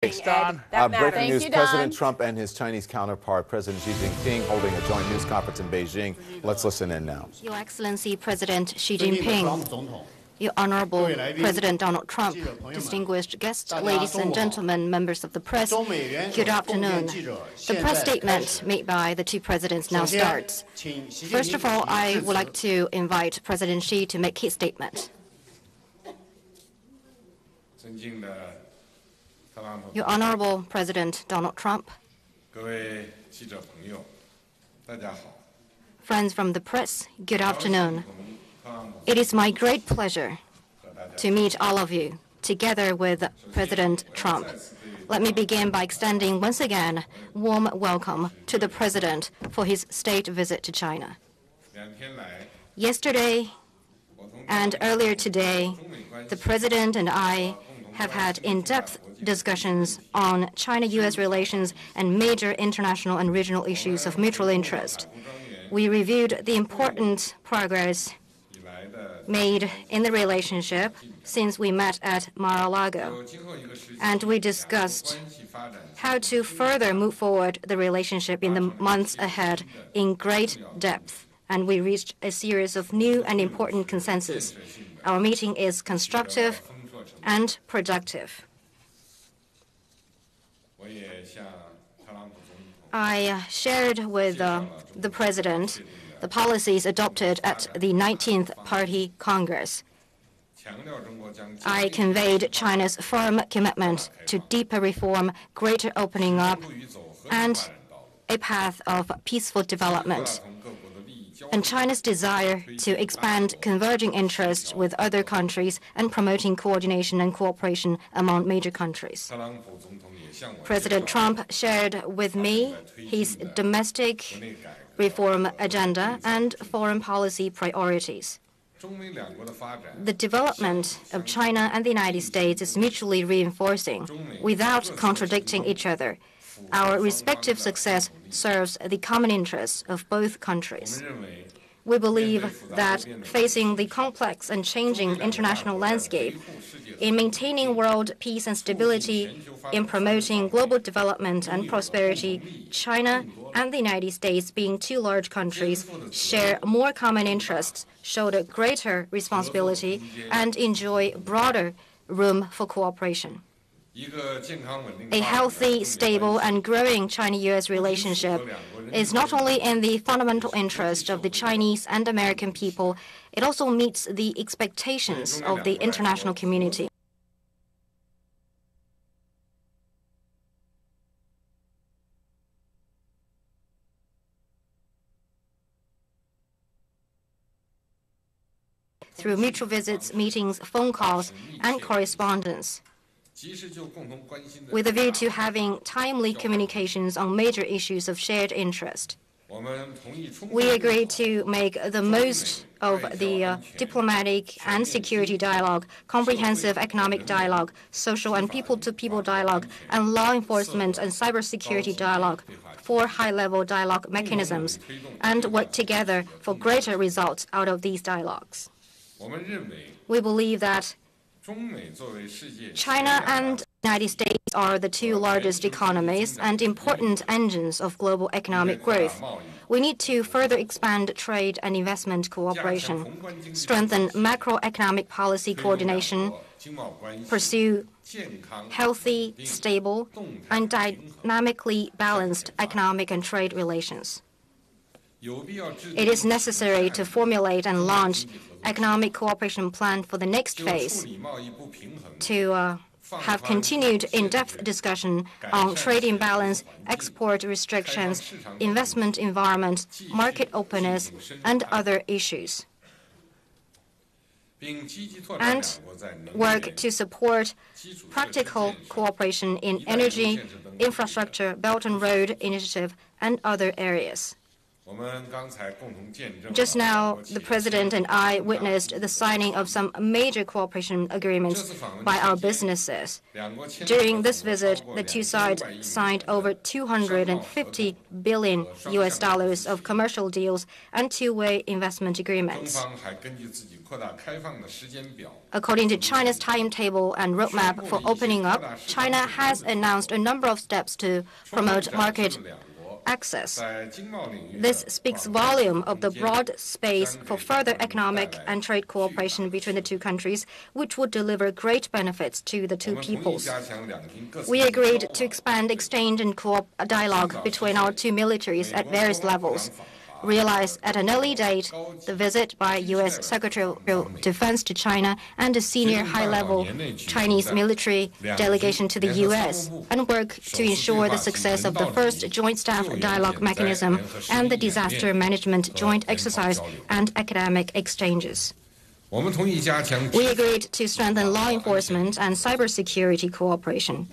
Thanks, Don. Breaking news, President Trump and his Chinese counterpart, President Xi Jinping, holding a joint news conference in Beijing. Let's listen in now. Your Excellency, President Xi Jinping, Your Honorable President Donald Trump, distinguished guests, ladies and gentlemen, members of the press, good afternoon. The press statement made by the two presidents now starts. First of all, I would like to invite President Xi to make his statement. Your Honorable President Donald Trump, friends from the press, good afternoon. It is my great pleasure to meet all of you, together with President Trump. Let me begin by extending once again warm welcome to the President for his state visit to China. Yesterday and earlier today, the President and I have had in-depth discussions on China-U.S. relations and major international and regional issues of mutual interest. We reviewed the important progress made in the relationship since we met at Mar-a-Lago, and we discussed how to further move forward the relationship in the months ahead in great depth, and we reached a series of new and important consensus. Our meeting is constructive and productive. I shared with the President the policies adopted at the 19th Party Congress. I conveyed China's firm commitment to deeper reform, greater opening up, and a path of peaceful development, and China's desire to expand converging interests with other countries and promoting coordination and cooperation among major countries. President Trump shared with me his domestic reform agenda and foreign policy priorities. The development of China and the United States is mutually reinforcing without contradicting each other. Our respective success serves the common interests of both countries. We believe that facing the complex and changing international landscape, in maintaining world peace and stability, in promoting global development and prosperity, China and the United States, being two large countries, share more common interests, shoulder greater responsibility, and enjoy broader room for cooperation. A healthy, stable, and growing China-U.S. relationship is not only in the fundamental interest of the Chinese and American people, it also meets the expectations of the international community. Through mutual visits, meetings, phone calls, and correspondence, with a view to having timely communications on major issues of shared interest. We agreed to make the most of the diplomatic and security dialogue, comprehensive economic dialogue, social and people-to-people dialogue, and law enforcement and cybersecurity dialogue, 4 high-level dialogue mechanisms, and work together for greater results out of these dialogues. We believe that China and the United States are the two largest economies and important engines of global economic growth. We need to further expand trade and investment cooperation, strengthen macroeconomic policy coordination, pursue healthy, stable, and dynamically balanced economic and trade relations. It is necessary to formulate and launch economic cooperation plan for the next phase, to have continued in-depth discussion on trade imbalance, export restrictions, investment environment, market openness, and other issues, and work to support practical cooperation in energy, infrastructure, Belt and Road Initiative, and other areas. Just now, the President and I witnessed the signing of some major cooperation agreements by our businesses. During this visit, the two sides signed over $250 billion of commercial deals and two-way investment agreements. According to China's timetable and roadmap for opening up, China has announced a number of steps to promote market access. This speaks volume of the broad space for further economic and trade cooperation between the two countries, which would deliver great benefits to the two peoples. We agreed to expand exchange and dialogue between our two militaries at various levels. Realized at an early date, the visit by U.S. Secretary of Defense to China and a senior high-level Chinese military delegation to the U.S., and work to ensure the success of the first joint staff dialogue mechanism and the disaster management joint exercise and academic exchanges. We agreed to strengthen law enforcement and cybersecurity cooperation.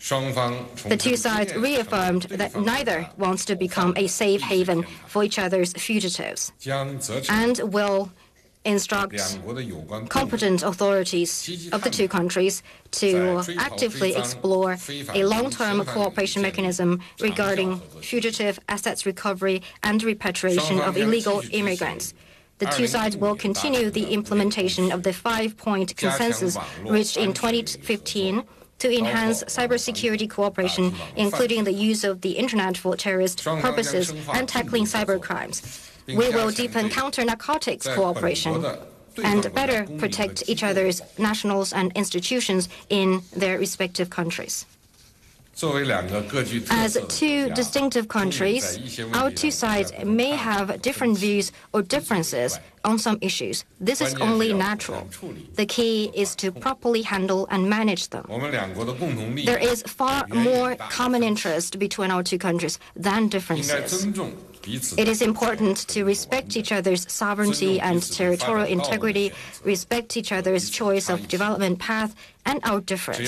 The two sides reaffirmed that neither wants to become a safe haven for each other's fugitives and will instruct competent authorities of the two countries to actively explore a long-term cooperation mechanism regarding fugitive assets recovery and repatriation of illegal immigrants. The two sides will continue the implementation of the 5-point consensus reached in 2015 to enhance cybersecurity cooperation, including the use of the Internet for terrorist purposes and tackling cybercrimes. We will deepen counter-narcotics cooperation and better protect each other's nationals and institutions in their respective countries. As two distinctive countries, our two sides may have different views or differences on some issues. This is only natural. The key is to properly handle and manage them. There is far more common interest between our two countries than differences. It is important to respect each other's sovereignty and territorial integrity, respect each other's choice of development path, and our difference.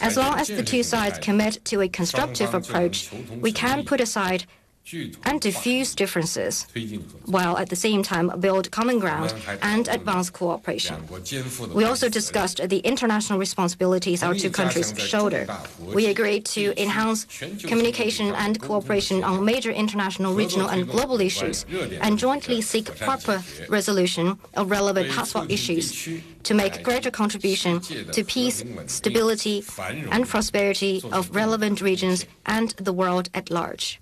As long as the two sides commit to a constructive approach, we can put aside and diffuse differences, while at the same time build common ground and advance cooperation. We also discussed the international responsibilities our two countries shoulder. We agreed to enhance communication and cooperation on major international, regional, and global issues, and jointly seek proper resolution of relevant hotspot issues to make greater contribution to peace, stability, and prosperity of relevant regions and the world at large.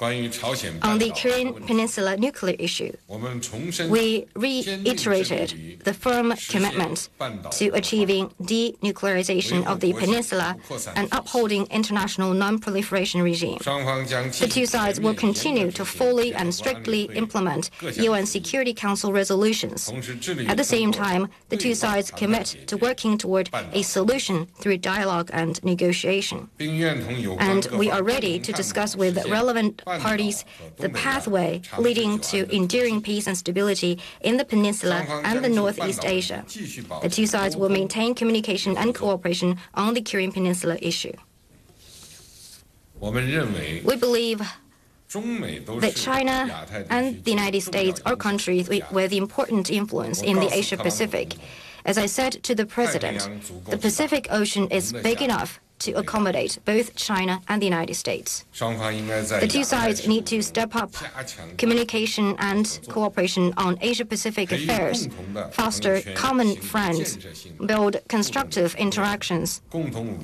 On the Korean Peninsula nuclear issue, we reiterated the firm commitment to achieving denuclearization of the peninsula and upholding international non-proliferation regime. The two sides will continue to fully and strictly implement UN Security Council resolutions. At the same time, the two sides commit to working toward a solution through dialogue and negotiation. And we are ready to discuss with relevant parties the pathway leading to enduring peace and stability in the peninsula and the Northeast Asia. The two sides will maintain communication and cooperation on the Korean Peninsula issue. We believe that China and the United States are countries with important influence in the Asia-Pacific. As I said to the President, the Pacific Ocean is big enough to accommodate both China and the United States. The two sides need to step up communication and cooperation on Asia-Pacific affairs, foster common friends, build constructive interactions,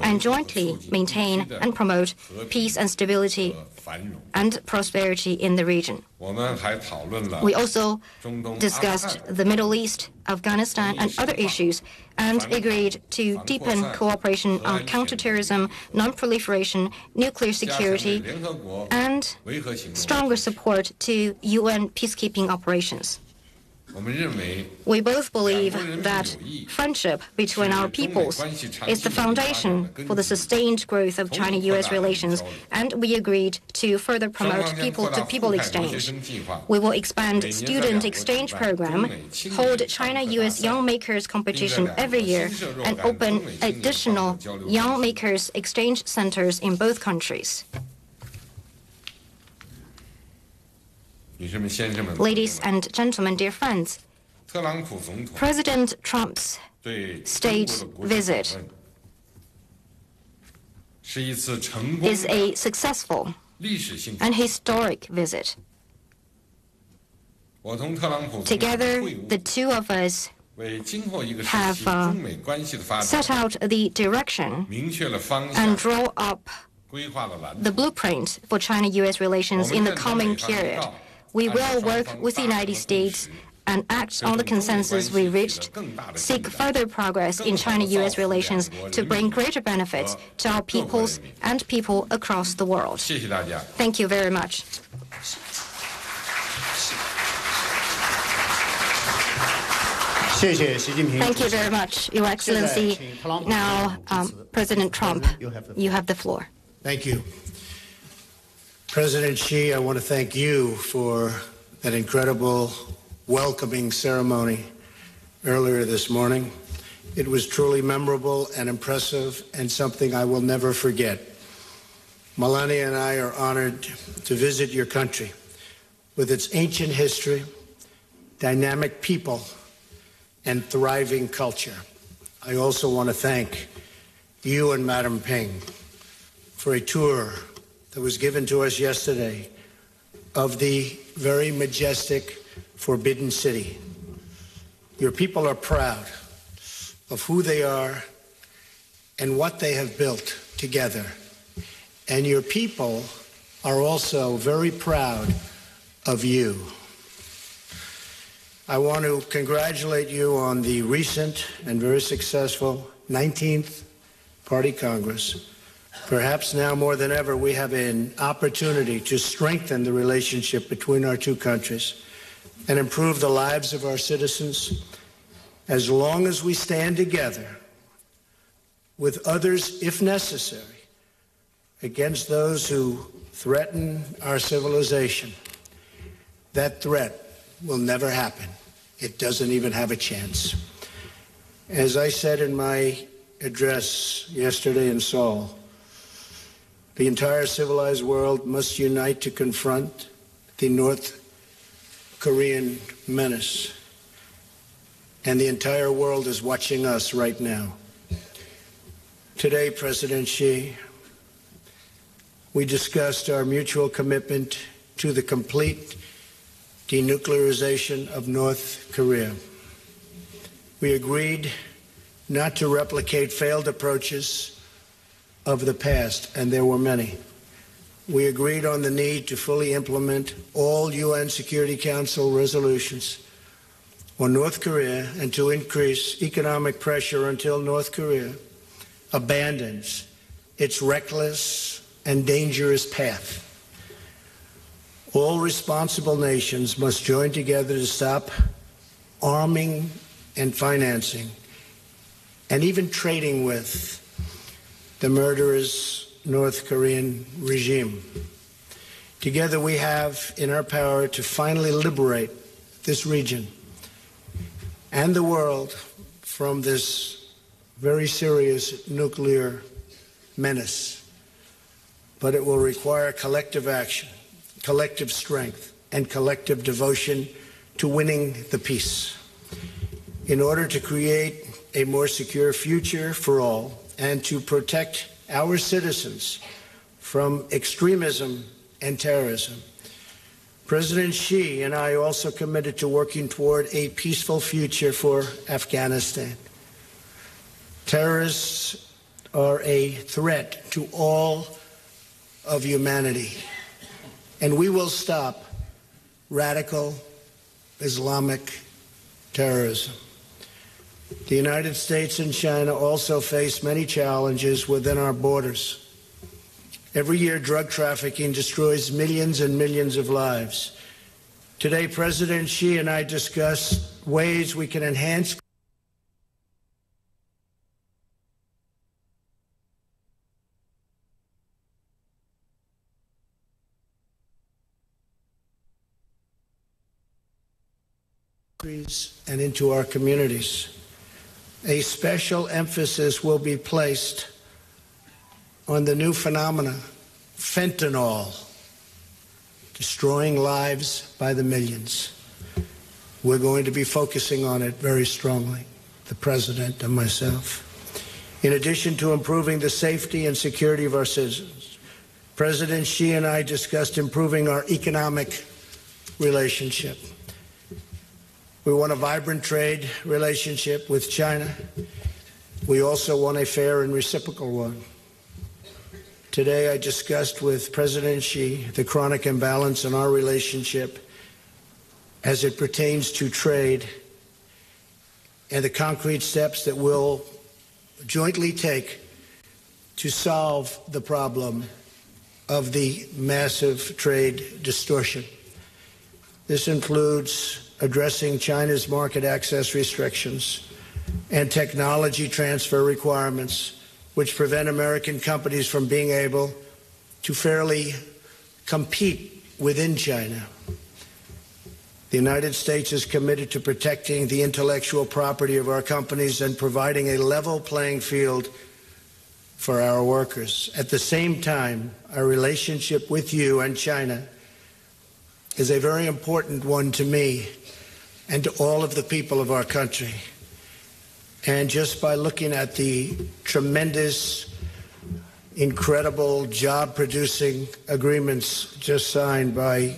and jointly maintain and promote peace and stability and prosperity in the region. We also discussed the Middle East, Afghanistan, and other issues, and agreed to deepen cooperation on counterterrorism, non-proliferation, nuclear security, and stronger support to UN peacekeeping operations. We both believe that friendship between our peoples is the foundation for the sustained growth of China-U.S. relations, and we agreed to further promote people-to-people exchange. We will expand student exchange program, hold China-U.S. Young Makers competition every year, and open additional Young Makers exchange centers in both countries. Ladies and gentlemen, dear friends, President Trump's state visit is a successful and historic visit. Together, the two of us have set out the direction and draw up the blueprint for China-U.S. relations in the coming period. We will work with the United States and act on the consensus we reached, seek further progress in China-U.S. relations to bring greater benefits to our peoples and people across the world. Thank you very much. Thank you very much, Your Excellency. Now, President Trump, you have the floor. Thank you. President Xi, I want to thank you for that incredible welcoming ceremony earlier this morning. It was truly memorable and impressive and something I will never forget. Melania and I are honored to visit your country with its ancient history, dynamic people, and thriving culture. I also want to thank you and Madam Peng for a tour that was given to us yesterday of the very majestic Forbidden City. Your people are proud of who they are and what they have built together. And your people are also very proud of you. I want to congratulate you on the recent and very successful 19th Party Congress. Perhaps now more than ever, we have an opportunity to strengthen the relationship between our two countries and improve the lives of our citizens as long as we stand together with others, if necessary, against those who threaten our civilization. That threat will never happen. It doesn't even have a chance. As I said in my address yesterday in Seoul, the entire civilized world must unite to confront the North Korean menace. And the entire world is watching us right now. Today, President Xi, we discussed our mutual commitment to the complete denuclearization of North Korea. We agreed not to replicate failed approaches of the past, and there were many. We agreed on the need to fully implement all UN Security Council resolutions on North Korea and to increase economic pressure until North Korea abandons its reckless and dangerous path. All responsible nations must join together to stop arming and financing and even trading with the murderous North Korean regime. Together we have in our power to finally liberate this region and the world from this very serious nuclear menace. But it will require collective action, collective strength, and collective devotion to winning the peace. In order to create a more secure future for all and to protect our citizens from extremism and terrorism, President Xi and I also committed to working toward a peaceful future for Afghanistan. Terrorists are a threat to all of humanity, and we will stop radical Islamic terrorism. The United States and China also face many challenges within our borders. Every year, drug trafficking destroys millions and millions of lives. Today, President Xi and I discussed ways we can enhance and into our communities. A special emphasis will be placed on the new phenomena, fentanyl. destroying lives by the millions. We're going to be focusing on it very strongly, the President and myself. In addition to improving the safety and security of our citizens, President Xi and I discussed improving our economic relationship. We want a vibrant trade relationship with China. We also want a fair and reciprocal one. Today I discussed with President Xi the chronic imbalance in our relationship as it pertains to trade and the concrete steps that we'll jointly take to solve the problem of the massive trade distortion. This includes addressing China's market access restrictions and technology transfer requirements, which prevent American companies from being able to fairly compete within China. The United States is committed to protecting the intellectual property of our companies and providing a level playing field for our workers. At the same time, our relationship with you and China is a very important one to me and to all of the people of our country. And just by looking at the tremendous, incredible job-producing agreements just signed by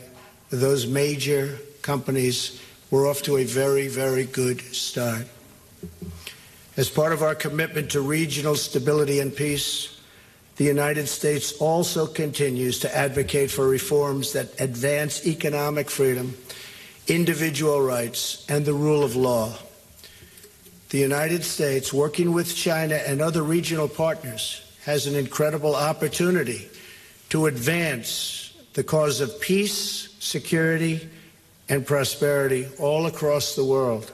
those major companies, we're off to a very, very good start. As part of our commitment to regional stability and peace, the United States also continues to advocate for reforms that advance economic freedom, individual rights, and the rule of law. The United States, working with China and other regional partners, has an incredible opportunity to advance the cause of peace, security, and prosperity all across the world.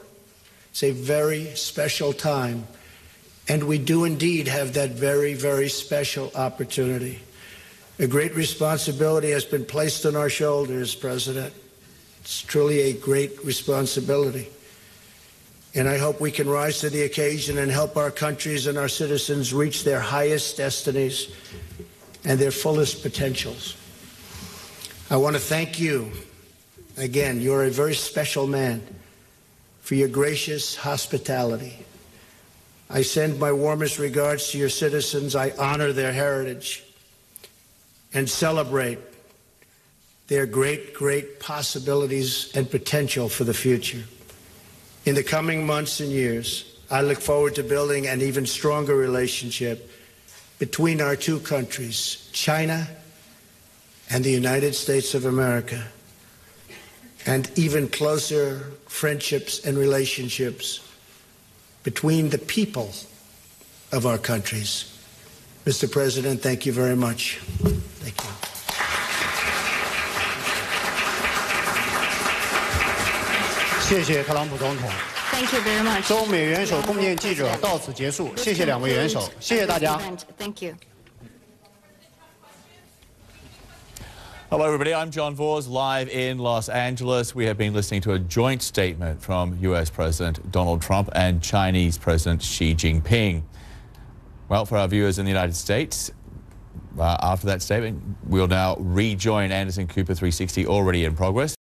It's a very special time, and we do indeed have that very, very special opportunity. A great responsibility has been placed on our shoulders, President. It's truly a great responsibility. And I hope we can rise to the occasion and help our countries and our citizens reach their highest destinies and their fullest potentials. I want to thank you. Again, you're a very special man for your gracious hospitality. I send my warmest regards to your citizens. I honor their heritage and celebrate their great, great possibilities and potential for the future. In the coming months and years, I look forward to building an even stronger relationship between our two countries, China and the United States of America, and even closer friendships and relationships between the people of our countries. Mr. President, thank you very much. Thank you. 谢谢特朗普总统。 Thank you very much. 中美元首共建记者到此结束，谢谢两位元首，谢谢大家。 Thank you. Hello, everybody. I'm John Vors, live in Los Angeles. We have been listening to a joint statement from U.S. President Donald Trump and Chinese President Xi Jinping. Well, for our viewers in the United States, after that statement, we'll now rejoin Anderson Cooper 360, already in progress.